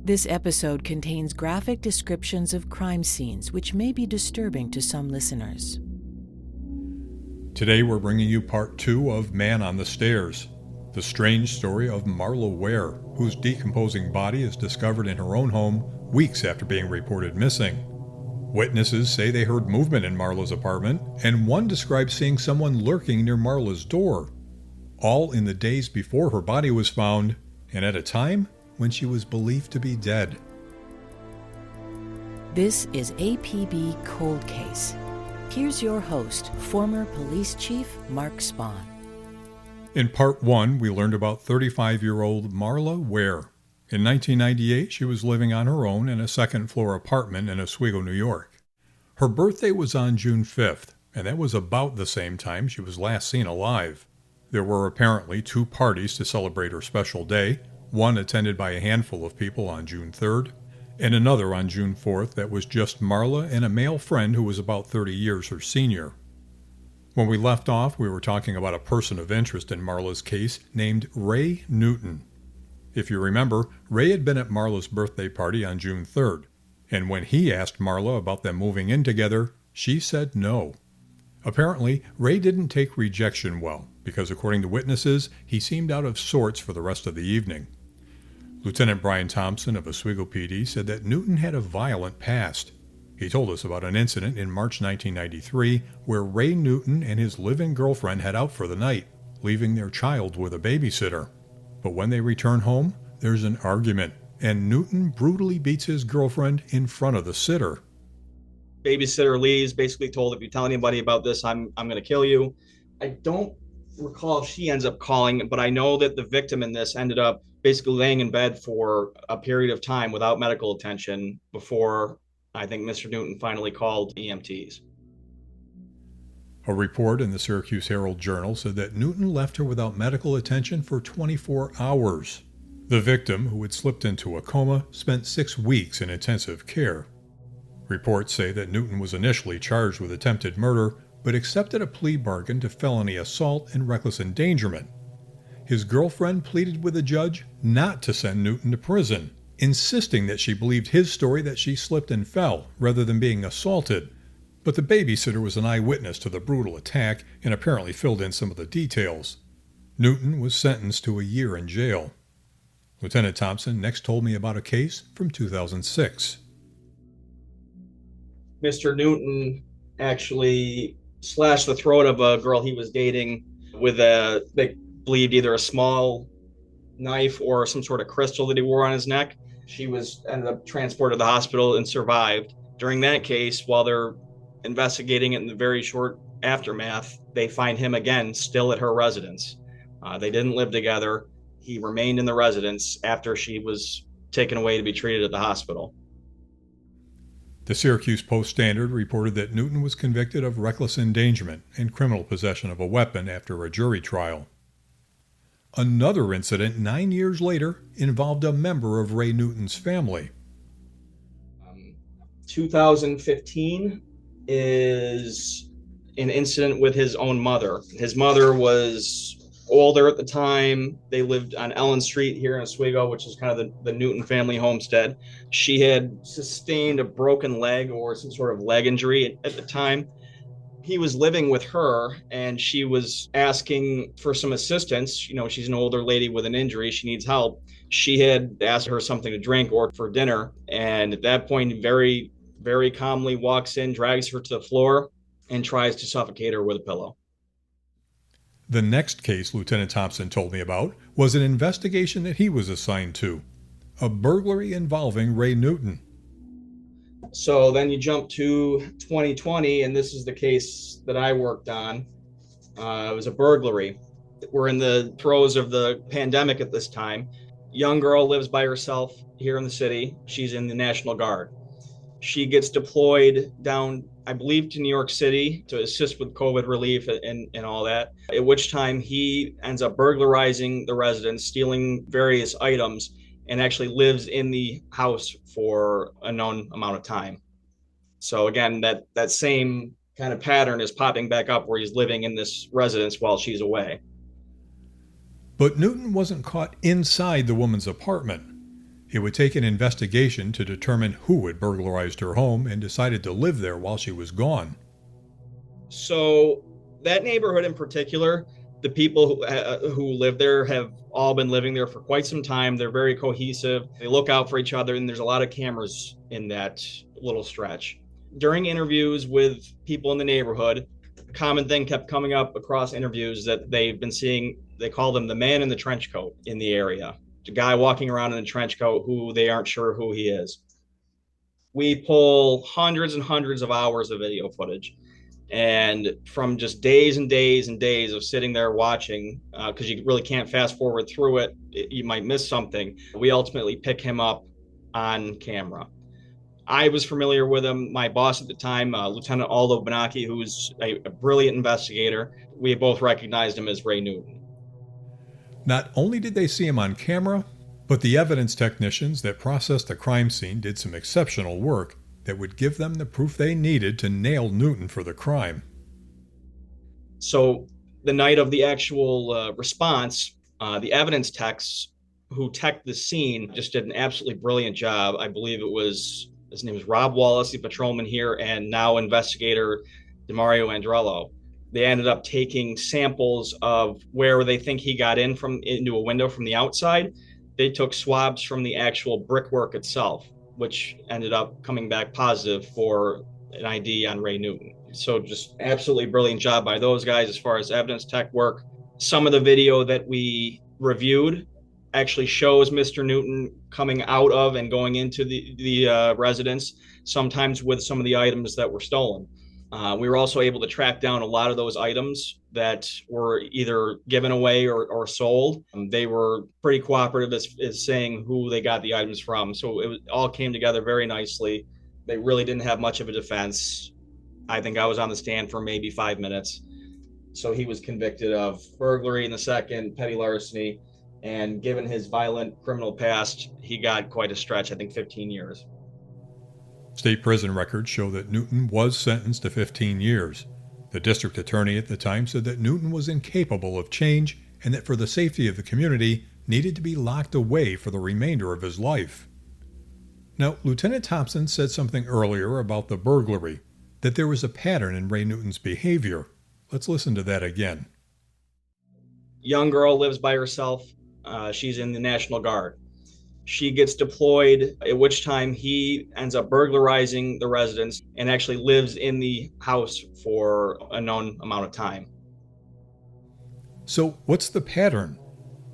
This episode contains graphic descriptions of crime scenes which may be disturbing to some listeners. Today we're bringing you part 2 of Man on the Stairs, the strange story of Marla Ware, whose decomposing body is discovered in her own home weeks after being reported missing. Witnesses say they heard movement in Marla's apartment, and one described seeing someone lurking near Marla's door, all in the days before her body was found, and at a time when she was believed to be dead. This is APB Cold Case. Here's your host, former police chief Mark Spahn. In part 1, we learned about 35-year-old Marla Ware. In 1998, she was living on her own in a second-floor apartment in Oswego, New York. Her birthday was on June 5th, and that was about the same time she was last seen alive. There were apparently 2 parties to celebrate her special day, one attended by a handful of people on June 3rd, and another on June 4th that was just Marla and a male friend who was about 30 years her senior. When we left off, we were talking about a person of interest in Marla's case named Ray Newton. If you remember, Ray had been at Marla's birthday party on June 3rd, and when he asked Marla about them moving in together, she said no. Apparently, Ray didn't take rejection well, because according to witnesses, he seemed out of sorts for the rest of the evening. Lieutenant Brian Thompson of Oswego PD said that Newton had a violent past. He told us about an incident in March 1993 where Ray Newton and his live-in girlfriend head out for the night, leaving their child with a babysitter. But when they return home, there's an argument, and Newton brutally beats his girlfriend in front of the sitter. Babysitter leaves, basically told, if you tell anybody about this, I'm going to kill you. I don't recall if she ends up calling, but I know that the victim in this ended up basically laying in bed for a period of time without medical attention before I think Mr. Newton finally called EMTs. A report in the Syracuse Herald-Journal said that Newton left her without medical attention for 24 hours. The victim, who had slipped into a coma, spent 6 weeks in intensive care. Reports say that Newton was initially charged with attempted murder, but accepted a plea bargain to felony assault and reckless endangerment. His girlfriend pleaded with the judge not to send Newton to prison, insisting that she believed his story that she slipped and fell rather than being assaulted. But the babysitter was an eyewitness to the brutal attack and apparently filled in some of the details. Newton was sentenced to a year in jail. Lieutenant Thompson next told me about a case from 2006. Mr. Newton actually slashed the throat of a girl he was dating with they believed either a small knife or some sort of crystal that he wore on his neck. She ended up transported to the hospital and survived. During that case, while they're investigating it in the very short aftermath, they find him again still at her residence. They didn't live together. He remained in the residence after she was taken away to be treated at the hospital. The Syracuse Post-Standard reported that Newton was convicted of reckless endangerment and criminal possession of a weapon after a jury trial. Another incident 9 years later involved a member of Ray Newton's family. 2015 is an incident with his own mother. His mother was older at the time. They lived on Ellen Street here in Oswego, which is kind of the Newton family homestead. She had sustained a broken leg or some sort of leg injury at the time. He was living with her and she was asking for some assistance. You know, she's an older lady with an injury. She needs help. She had asked her something to drink or for dinner. And at that point, very, very calmly walks in, drags her to the floor and tries to suffocate her with a pillow. The next case Lieutenant Thompson told me about was an investigation that he was assigned to, a burglary involving Ray Newton. So then you jump to 2020, and this is the case that I worked on. It was a burglary. We're in the throes of the pandemic at this time. Young girl lives by herself here in the city. She's in the National Guard. She gets deployed down, I believe, to New York City to assist with COVID relief and all that, at which time he ends up burglarizing the residence, stealing various items, and actually lives in the house for a known amount of time. So again, that same kind of pattern is popping back up where he's living in this residence while she's away. But Newton wasn't caught inside the woman's apartment. It would take an investigation to determine who had burglarized her home and decided to live there while she was gone. So that neighborhood in particular, the people who live there have all been living there for quite some time. They're very cohesive. They look out for each other, and there's a lot of cameras in that little stretch. During interviews with people in the neighborhood, a common thing kept coming up across interviews that they've been seeing. They call them the man in the trench coat in the area. The guy walking around in a trench coat who they aren't sure who he is. We pull hundreds and hundreds of hours of video footage. And from just days and days and days of sitting there watching, because you really can't fast forward through it, you might miss something. We ultimately pick him up on camera. I was familiar with him. My boss at the time, Lieutenant Aldo Benacchi, who's a brilliant investigator, we both recognized him as Ray Newton. Not only did they see him on camera, but the evidence technicians that processed the crime scene did some exceptional work that would give them the proof they needed to nail Newton for the crime. So the night of the actual response, the evidence techs who teched the scene just did an absolutely brilliant job. I believe his name is Rob Wallace, the patrolman here, and now investigator DeMario Andrello. They ended up taking samples of where they think he got into a window from the outside. They took swabs from the actual brickwork itself, which ended up coming back positive for an ID on Ray Newton. So just absolutely brilliant job by those guys as far as evidence tech work. Some of the video that we reviewed actually shows Mr. Newton coming out of and going into the residence, sometimes with some of the items that were stolen. We were also able to track down a lot of those items that were either given away or sold. They were pretty cooperative as saying who they got the items from. So it all came together very nicely. They really didn't have much of a defense. I think I was on the stand for maybe 5 minutes. So he was convicted of burglary in the second, petty larceny, and given his violent criminal past, he got quite a stretch, I think 15 years. State prison records show that Newton was sentenced to 15 years. The district attorney at the time said that Newton was incapable of change and that for the safety of the community, needed to be locked away for the remainder of his life. Now, Lieutenant Thompson said something earlier about the burglary, that there was a pattern in Ray Newton's behavior. Let's listen to that again. Young girl lives by herself. She's in the National Guard. She gets deployed, at which time he ends up burglarizing the residence and actually lives in the house for a known amount of time. So what's the pattern?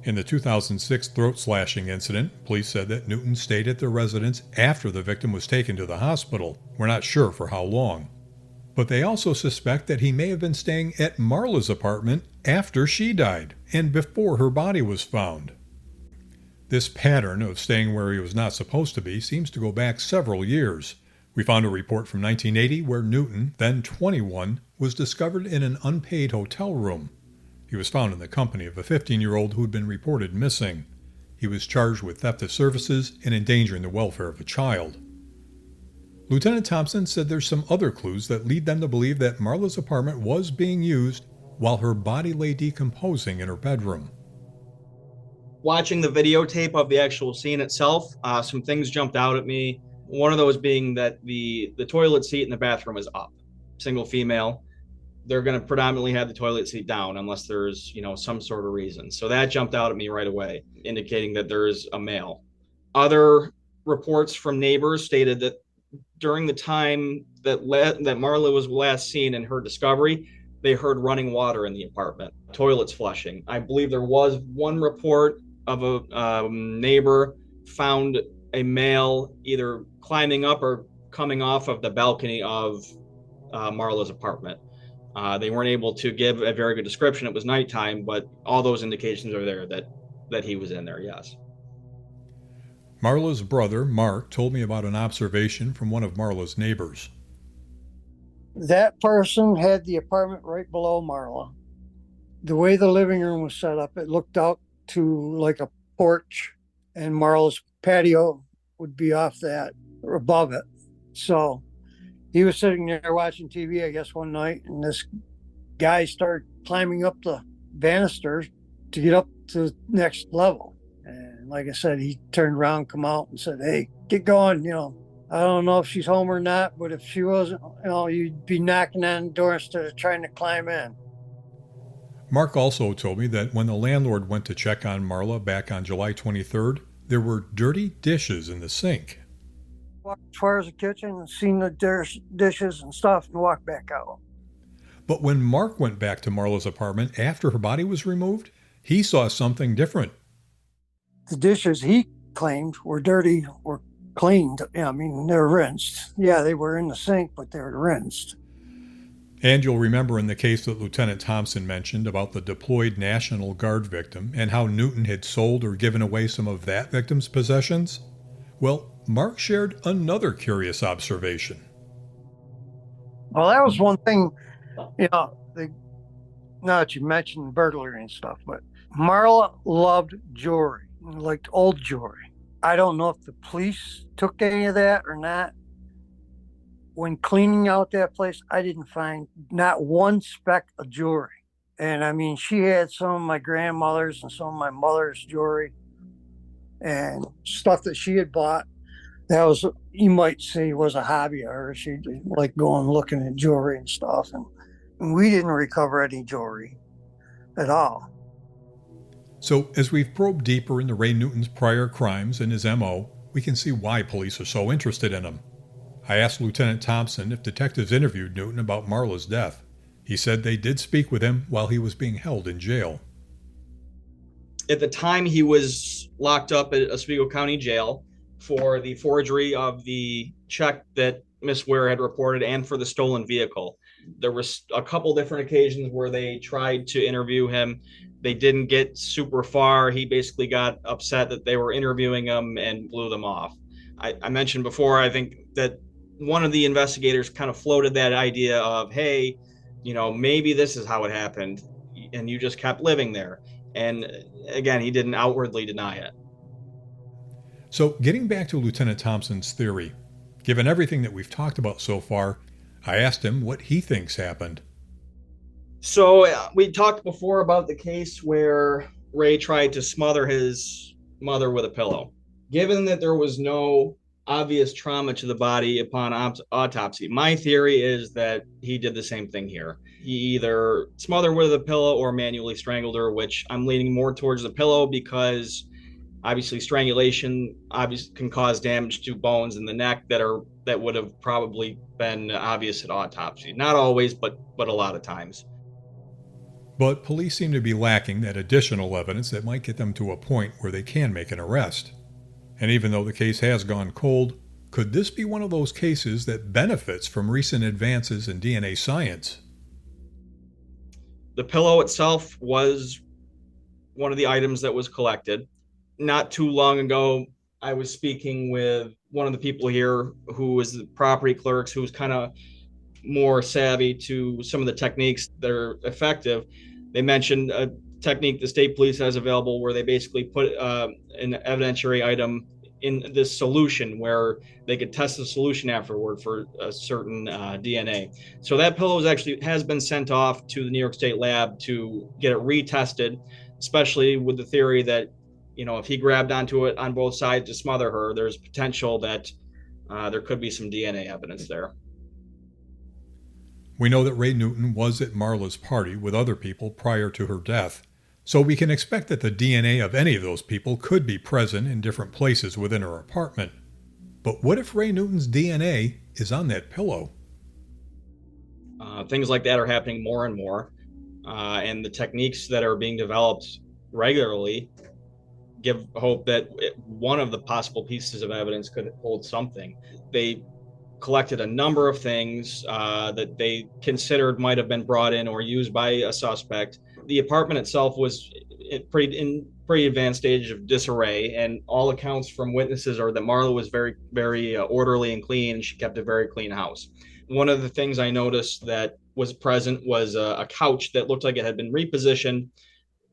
In the 2006 throat slashing incident, police said that Newton stayed at the residence after the victim was taken to the hospital. We're not sure for how long. But they also suspect that he may have been staying at Marla's apartment after she died and before her body was found. This pattern of staying where he was not supposed to be seems to go back several years. We found a report from 1980 where Newton, then 21, was discovered in an unpaid hotel room. He was found in the company of a 15-year-old who had been reported missing. He was charged with theft of services and endangering the welfare of a child. Lieutenant Thompson said there's some other clues that lead them to believe that Marla's apartment was being used while her body lay decomposing in her bedroom. Watching the videotape of the actual scene itself, some things jumped out at me. One of those being that the toilet seat in the bathroom is up, single female. They're going to predominantly have the toilet seat down unless there's, some sort of reason. So that jumped out at me right away, indicating that there is a male. Other reports from neighbors stated that during the time that Marla was last seen in her discovery, they heard running water in the apartment, toilets flushing. I believe there was one report of a neighbor found a male either climbing up or coming off of the balcony of Marla's apartment. They weren't able to give a very good description. It was nighttime, but all those indications are there that he was in there, yes. Marla's brother, Mark, told me about an observation from one of Marla's neighbors. That person had the apartment right below Marla. The way the living room was set up, it looked out to like a porch, and Marla's patio would be off that or above it. So he was sitting there watching TV, I guess, one night, and this guy started climbing up the banisters to get up to the next level. And like I said, he turned around, come out and said, "Hey, get going. I don't know if she's home or not, but if she wasn't, you'd be knocking on the door instead of trying to climb in." Mark also told me that when the landlord went to check on Marla back on July 23rd, there were dirty dishes in the sink. Walked as far as the kitchen and seen the dishes and stuff and walked back out. But when Mark went back to Marla's apartment after her body was removed, he saw something different. The dishes he claimed were dirty were cleaned. They were rinsed. Yeah, they were in the sink, but they were rinsed. And you'll remember in the case that Lieutenant Thompson mentioned about the deployed National Guard victim and how Newton had sold or given away some of that victim's possessions? Well, Mark shared another curious observation. Well, that was one thing, now that you mentioned burglary and stuff, but Marla loved jewelry, liked old jewelry. I don't know if the police took any of that or not. When cleaning out that place, I didn't find not one speck of jewelry. And she had some of my grandmother's and some of my mother's jewelry and stuff that she had bought. That was, you might say, was a hobby of hers. She liked going looking at jewelry and stuff. And we didn't recover any jewelry at all. So as we've probed deeper into Ray Newton's prior crimes and his MO, we can see why police are so interested in him. I asked Lieutenant Thompson if detectives interviewed Newton about Marla's death. He said they did speak with him while he was being held in jail. At the time, he was locked up at Oswego County Jail for the forgery of the check that Miss Ware had reported and for the stolen vehicle. There was a couple different occasions where they tried to interview him. They didn't get super far. He basically got upset that they were interviewing him and blew them off. I mentioned before, I think that one of the investigators kind of floated that idea of, hey, maybe this is how it happened and you just kept living there. And again, he didn't outwardly deny it. So getting back to Lieutenant Thompson's theory, given everything that we've talked about so far, I asked him what he thinks happened. So we talked before about the case where Ray tried to smother his mother with a pillow. Given that there was no obvious trauma to the body upon autopsy, my theory is that he did the same thing here. He either smothered her with a pillow or manually strangled her, which I'm leaning more towards the pillow because obviously strangulation can cause damage to bones in the neck that would have probably been obvious at autopsy. Not always, but a lot of times. But police seem to be lacking that additional evidence that might get them to a point where they can make an arrest. And even though the case has gone cold, could this be one of those cases that benefits from recent advances in DNA science? The pillow itself was one of the items that was collected. Not too long ago, I was speaking with one of the people here who was the property clerks, who's kind of more savvy to some of the techniques that are effective. They mentioned a technique the state police has available where they basically put an evidentiary item in this solution where they could test the solution afterward for a certain DNA. So that pillow has been sent off to the New York State lab to get it retested, especially with the theory that, if he grabbed onto it on both sides to smother her, there's potential that there could be some DNA evidence there. We know that Ray Newton was at Marla's party with other people prior to her death, so we can expect that the DNA of any of those people could be present in different places within her apartment. But what if Ray Newton's DNA is on that pillow? Things like that are happening more and more, and the techniques that are being developed regularly give hope that one of the possible pieces of evidence could hold something. They collected a number of things that they considered might have been brought in or used by a suspect. The apartment itself was in pretty advanced stage of disarray, and all accounts from witnesses are that Marla was very, very orderly and clean, and she kept a very clean house. One of the things I noticed that was present was a couch that looked like it had been repositioned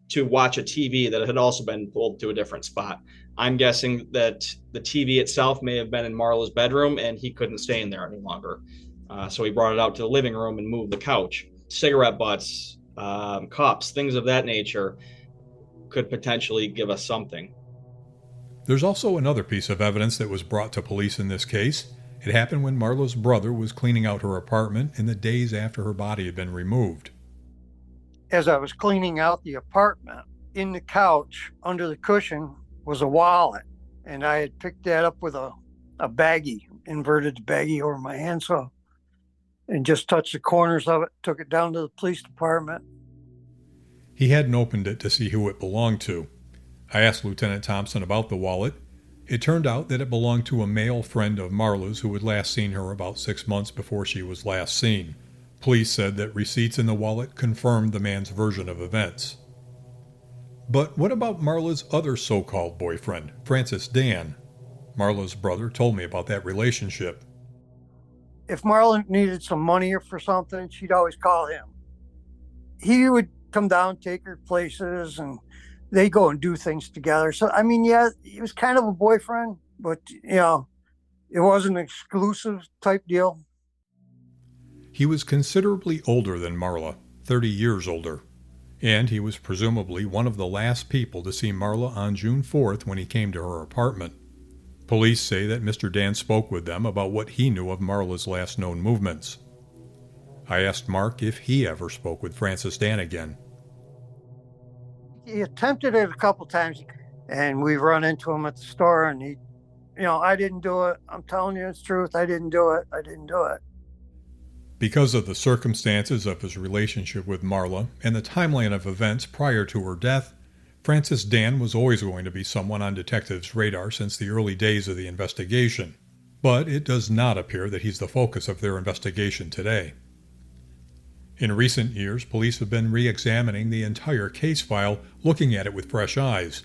to watch a TV that had also been pulled to a different spot. I'm guessing that the TV itself may have been in Marla's bedroom and he couldn't stay in there any longer. So he brought it out to the living room and moved the couch. Cigarette butts, cups, things of that nature could potentially give us something. There's also another piece of evidence that was brought to police in this case. It happened when Marla's brother was cleaning out her apartment in the days after her body had been removed. As I was cleaning out the apartment, in the couch under the cushion was a wallet, and I had picked that up with a baggie, inverted baggie over my handsaw, and just touched the corners of it, took it down to the police department. He hadn't opened it to see who it belonged to. I asked Lieutenant Thompson about the wallet. It turned out that it belonged to a male friend of Marla's who had last seen her about 6 months before she was last seen. Police said that receipts in the wallet confirmed the man's version of events. But what about Marla's other so-called boyfriend, Francis Dan? Marla's brother told me about that relationship. If Marla needed some money for something, she'd always call him. He would come down, take her places, and they go and do things together. So, I mean, yeah, he was kind of a boyfriend, but, it wasn't an exclusive type deal. He was considerably older than Marla, 30 years older, and he was presumably one of the last people to see Marla on June 4th when he came to her apartment. Police say that Mr. Dan spoke with them about what he knew of Marla's last known movements. I asked Mark if he ever spoke with Francis Dan again. He attempted it a couple times, and we run into him at the store, and he, I didn't do it. I'm telling you the truth. I didn't do it. Because of the circumstances of his relationship with Marla and the timeline of events prior to her death, Francis Dan was always going to be someone on detectives' radar since the early days of the investigation. But it does not appear that he's the focus of their investigation today. In recent years, police have been re-examining the entire case file, looking at it with fresh eyes.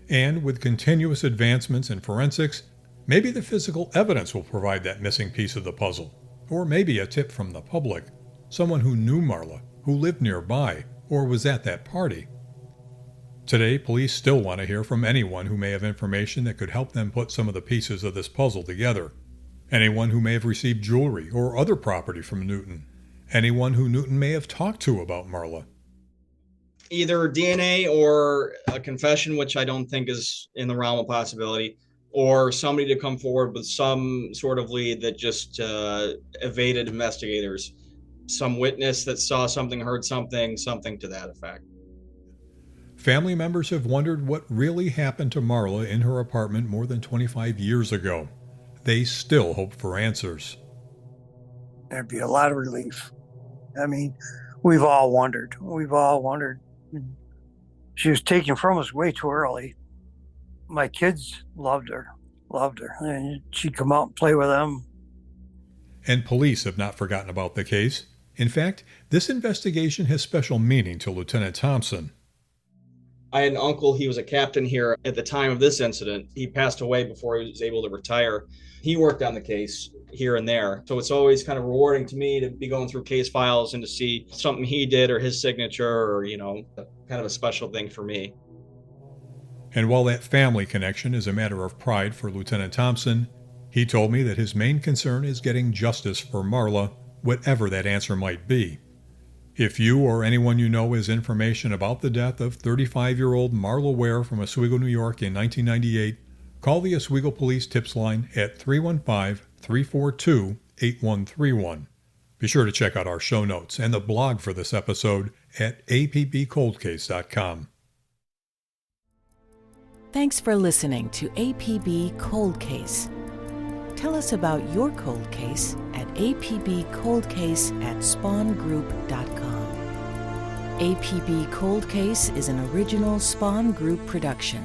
And with continuous advancements in forensics, maybe the physical evidence will provide that missing piece of the puzzle. Or maybe a tip from the public, someone who knew Marla, who lived nearby, or was at that party. Today, police still want to hear from anyone who may have information that could help them put some of the pieces of this puzzle together. Anyone who may have received jewelry or other property from Newton. Anyone who Newton may have talked to about Marla. Either DNA or a confession, which I don't think is in the realm of possibility, or somebody to come forward with some sort of lead that just evaded investigators. Some witness that saw something, heard something to that effect. Family members have wondered what really happened to Marla in her apartment more than 25 years ago. They still hope for answers. There'd be a lot of relief. I mean, we've all wondered. She was taken from us way too early. My kids loved her. And she'd come out and play with them. And police have not forgotten about the case. In fact, this investigation has special meaning to Lieutenant Thompson. I had an uncle, he was a captain here at the time of this incident. He passed away before he was able to retire. He worked on the case here and there. So it's always kind of rewarding to me to be going through case files and to see something he did or his signature or, kind of a special thing for me. And while that family connection is a matter of pride for Lieutenant Thompson, he told me that his main concern is getting justice for Marla, whatever that answer might be. If you or anyone you know has information about the death of 35-year-old Marla Ware from Oswego, New York in 1998, call the Oswego Police Tips Line at 315-342-8131. Be sure to check out our show notes and the blog for this episode at apbcoldcase.com. Thanks for listening to APB Cold Case. Tell us about your cold case at apbcoldcase@spawngroup.com. APB Cold Case is an original Spawn Group production.